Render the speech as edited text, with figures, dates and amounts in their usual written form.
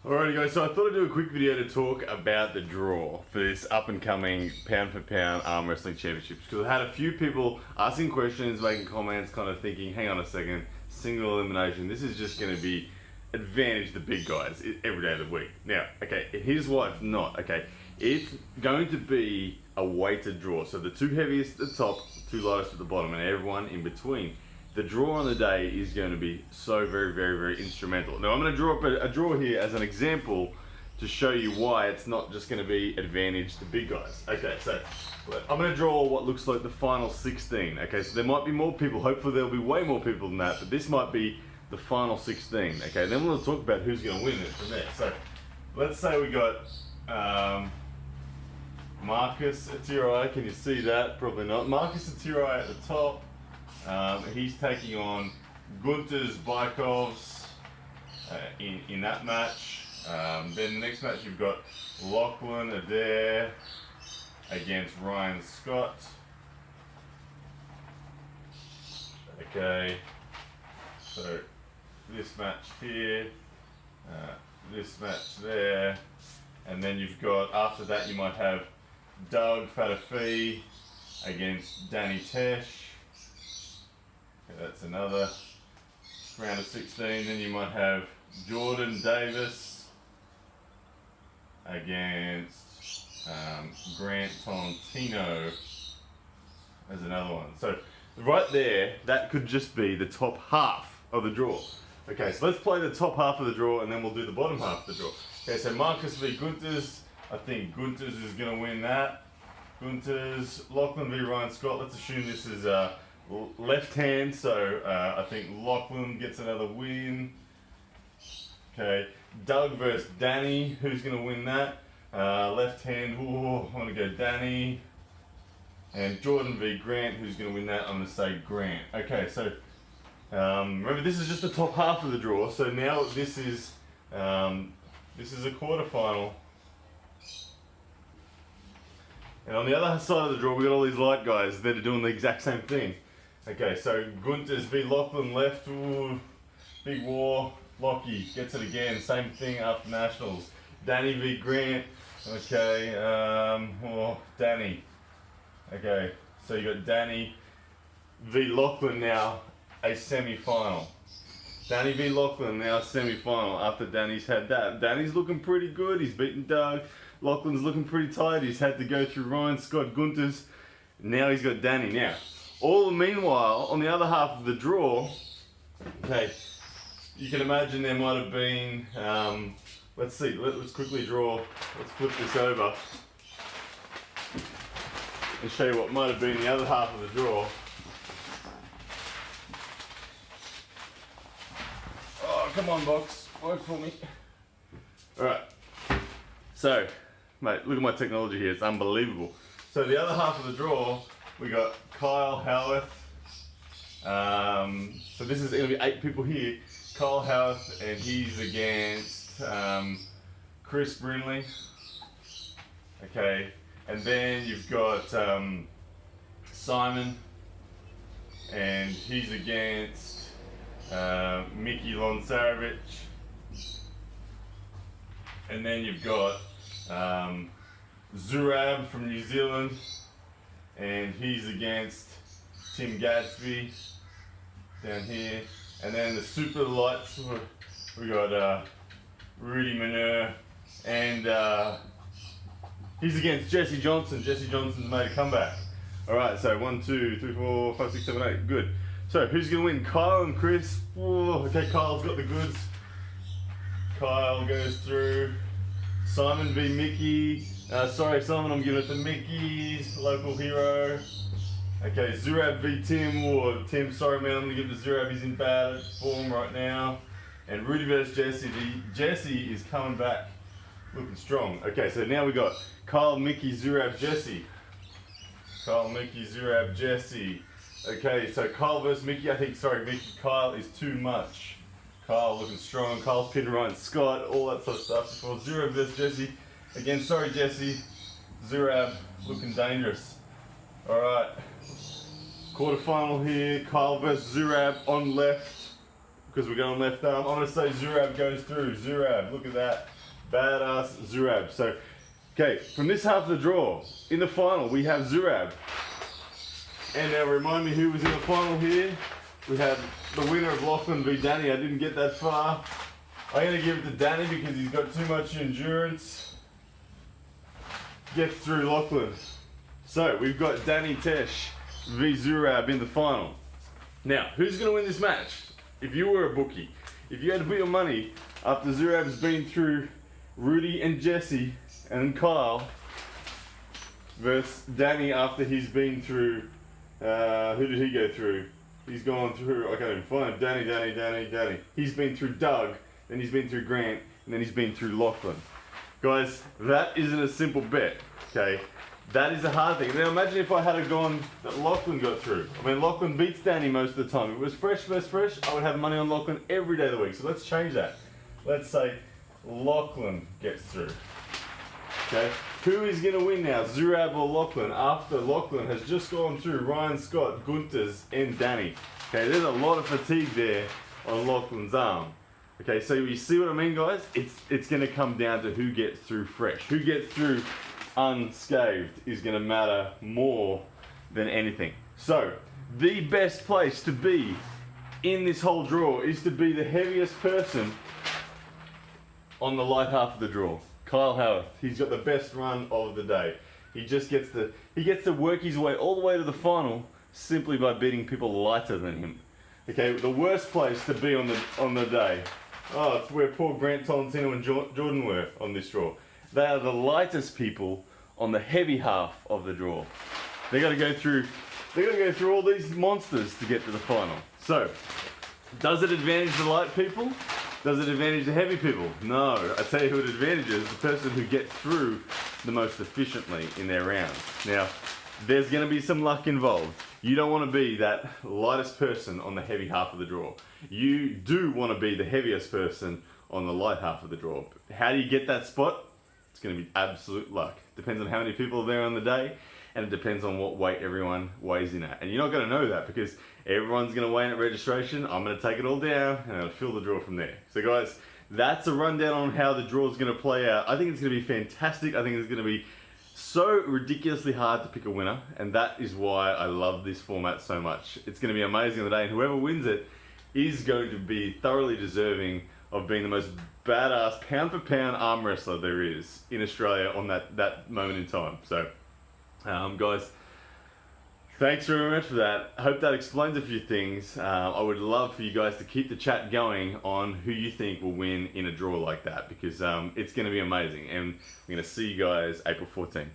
Alrighty guys, so I thought I'd do a quick video to talk about the draw for this up and coming pound for pound arm wrestling championships, because I had a few people asking questions, making comments, kind of thinking, hang on a second, single elimination, this is just going to be advantage the big guys every day of the week. Now, okay, here's why it's not, okay, it's going to be a weighted draw, so the two heaviest at the top, two lightest at the bottom, and everyone in between. The draw on the day is going to be so very instrumental. Now I'm going to draw up a draw here as an example to show you why it's not just going to be advantage the big guys. Okay, so I'm going to draw what looks like the final 16. Okay, so there might be more people, hopefully there'll be way more people than that, but this might be the final 16. Okay, then we'll talk about who's going to win it from there. So let's say we got Marcus Atirai, can you see that? Probably not. Marcus Atirai at the top. He's taking on Gunther's Bykovs in that match. Then the next match you've got Lachlan Adair against Ryan Scott. Okay, so this match here, this match there, and then you've got, after that you might have Doug Fatafi against Danny Tesh. Okay, that's another round of 16. Then you might have Jordan Davis against Grant Tolentino as another one. So right there, that could just be the top half of the draw. Okay, so let's play the top half of the draw and then we'll do the bottom half of the draw. Okay, so Marcus v Gunther's. I think Gunther's is going to win that. Gunther's. Lachlan v Ryan Scott. Let's assume this is left hand, so I think Lachlan gets another win. Okay, Doug versus Danny, who's going to win that? Left hand, ooh, I'm going to go Danny. And Jordan v Grant, who's going to win that? I'm going to say Grant. Okay, so remember this is just the top half of the draw, so now this is a quarterfinal. And on the other side of the draw, we got all these light guys that are doing the exact same thing. Okay, so Gunther's v Lachlan left, ooh, big war, Lockie gets it again, same thing after Nationals. Danny v Grant, okay, Danny. Okay, so you got Danny v Lachlan now, a semi-final. Danny v Lachlan now semi-final after Danny's had that. Danny's looking pretty good, he's beaten Doug. Lachlan's looking pretty tight, he's had to go through Ryan Scott, Gunther's. Now he's got Danny. Now, all the meanwhile, on the other half of the draw, okay, you can imagine there might have been, let's see, let's quickly draw, let's flip this over and show you what might have been the other half of the draw. Oh, come on box, work for me. Alright, so, mate, look at my technology here, it's unbelievable. So the other half of the draw, we got Kyle Howarth. So this is going to be 8 people here. Kyle Howarth, and he's against Chris Brinley. Okay, and then you've got Simon, and he's against Mickey Lonsarovich. And then you've got Zurab from New Zealand, and he's against Tim Gadsby down here. And then the super lights, we got Rudy Manure, and he's against Jesse Johnson. Jesse Johnson's made a comeback. Alright, so 1, 2, 3, 4, 5, 6, 7, 8, good. So who's going to win? Kyle and Chris. Oh, okay, Kyle's got the goods. Kyle goes through. Simon v Mickey. Sorry Simon, I'm giving it to Mickey's local hero. Okay, Zurab v Tim, or Tim, sorry man, I'm going to give it to Zurab, he's in bad form right now. And Rudy versus Jesse. Jesse is coming back looking strong. Okay, so now we got Kyle, Mickey, Zurab, Jesse. Kyle, Mickey, Zurab, Jesse. Okay, so Kyle versus Mickey, I think, sorry, Mickey, Kyle is too much. Kyle looking strong, Kyle's pinned Ryan Scott, all that sort of stuff. Before Zurab versus Jesse. Again, sorry Jesse, Zurab looking dangerous. Alright, quarterfinal here, Kyle versus Zurab on left. because we're going left arm. I'm going to say Zurab goes through. Zurab, look at that. Badass Zurab. So, okay, from this half of the draw, in the final, we have Zurab. And now remind me who was in the final here. We had the winner of Lachlan v Danny. I didn't get that far. I'm going to give it to Danny because he's got too much endurance. Gets through Lachlan. So, we've got Danny Tesh v Zurab in the final. Now, who's going to win this match? If you were a bookie, if you had to put your money after Zurab's been through Rudy and Jesse and Kyle versus Danny after he's been through, who did he go through? He's gone through, I can't even find him, Danny. He's been through Doug, then he's been through Grant, and then he's been through Lachlan. Guys, that isn't a simple bet, okay? That is a hard thing. Now imagine if I had gone that Lachlan got through. I mean, Lachlan beats Danny most of the time. If it was fresh versus fresh, I would have money on Lachlan every day of the week. So let's change that. Let's say Lachlan gets through. Okay? Who is going to win now, Zurab or Lachlan, after Lachlan has just gone through Ryan Scott, Gunters, and Danny? Okay, there's a lot of fatigue there on Lachlan's arm. Okay, so you see what I mean, guys? It's going to come down to who gets through fresh. Who gets through unscathed is going to matter more than anything. So, the best place to be in this whole draw is to be the heaviest person on the light half of the draw. Kyle Howarth, he's got the best run of the day. He gets to work his way all the way to the final simply by beating people lighter than him. Okay, the worst place to be on the day. Oh, it's where poor Grant Tolentino and Jordan were on this draw. They are the lightest people on the heavy half of the draw. They got to go through all these monsters to get to the final. So, does it advantage the light people? Does it advantage the heavy people? No. I tell you who it advantages, the person who gets through the most efficiently in their rounds. Now, there's going to be some luck involved. You don't want to be that lightest person on the heavy half of the draw. You do want to be the heaviest person on the light half of the draw. How do you get that spot? It's going to be absolute luck. Depends on how many people are there on the day, and it depends on what weight everyone weighs in at. And you're not going to know that because everyone's going to weigh in at registration. I'm going to take it all down and I'll fill the draw from there. So guys, that's a rundown on how the draw is going to play out. I think it's going to be fantastic. I think it's going to be so ridiculously hard to pick a winner, and that is why I love this format so much. It's going to be amazing on the day, and whoever wins it is going to be thoroughly deserving of being the most badass pound for pound arm wrestler there is in Australia on that moment in time. So guys, thanks very much for that. I hope that explains a few things. I would love for you guys to keep the chat going on who you think will win in a draw like that, because it's going to be amazing, and I'm going to see you guys April 14th.